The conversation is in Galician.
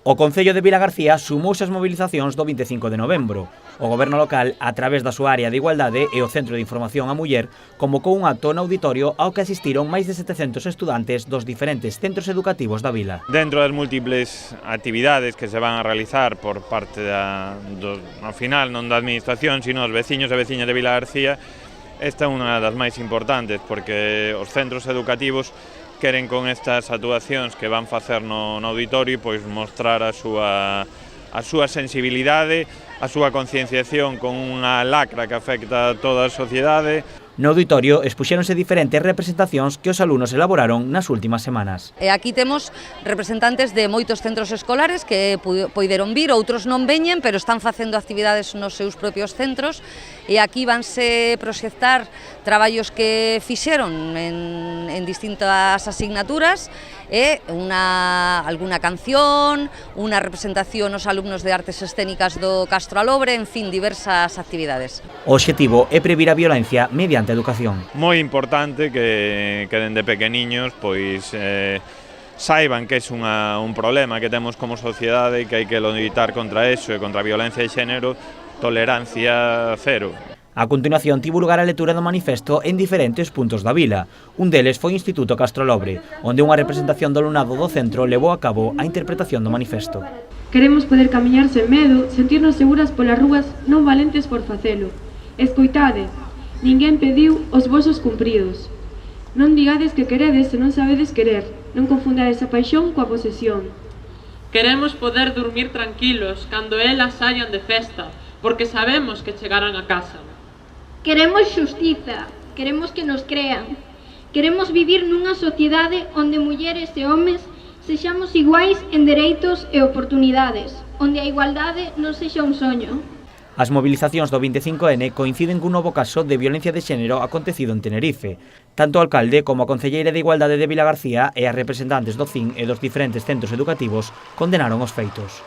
O Concello de Vilagarcía sumouse ás mobilizacións do 25 de novembro. O Goberno local, a través da súa área de igualdade e o Centro de Información á Muller, convocou un acto no auditorio ao que asistiron máis de 700 estudantes dos diferentes centros educativos da vila. Dentro das múltiples actividades que se van a realizar por parte ao final non da Administración, sino dos veciños e veciñas de Vilagarcía, esta é unha das máis importantes porque os centros educativos queren con estas actuacións que van facer no auditorio pois mostrar a súa sensibilidade, a súa concienciación con unha lacra que afecta a toda a sociedade. No auditorio expuxéronse diferentes representacións que os alumnos elaboraron nas últimas semanas. E aquí temos representantes de moitos centros escolares que poideron vir, outros non veñen, pero están facendo actividades nos seus propios centros, e aquí vanse proxectar traballos que fixeron en distintas asignaturas, e alguna canción, unha representación aos alumnos de artes escénicas do Castro Alobre, en fin, diversas actividades. O obxectivo é previr a violencia mediante educación. Moi importante que dende pequeniños pois saiban que é un problema que temos como sociedade e que hai que loitar contra eso e contra a violencia de xénero, tolerancia cero. A continuación tivo lugar a lectura do manifesto en diferentes puntos da vila. Un deles foi o Instituto Castro Alobre, onde unha representación do alumnado do centro levou a cabo a interpretación do manifesto. Queremos poder camiñar sen medo, sentirnos seguras polas rúas, non valentes por facelo. Escoitade, ninguén pediu os vosos cumpridos. Non digades que queredes se non sabedes querer, non confundades a paixón coa posesión. Queremos poder dormir tranquilos cando elas saian de festa, porque sabemos que chegarán a casa. Queremos xustiza, queremos que nos crean. Queremos vivir nunha sociedade onde mulleres e homes sexamos iguais en dereitos e oportunidades, onde a igualdade non sexa un soño. As movilizacións do 25N coinciden cun novo caso de violencia de xénero acontecido en Tenerife. Tanto o alcalde como a concelleira de Igualdade de Vilagarcía e as representantes do CIN e dos diferentes centros educativos condenaron os feitos.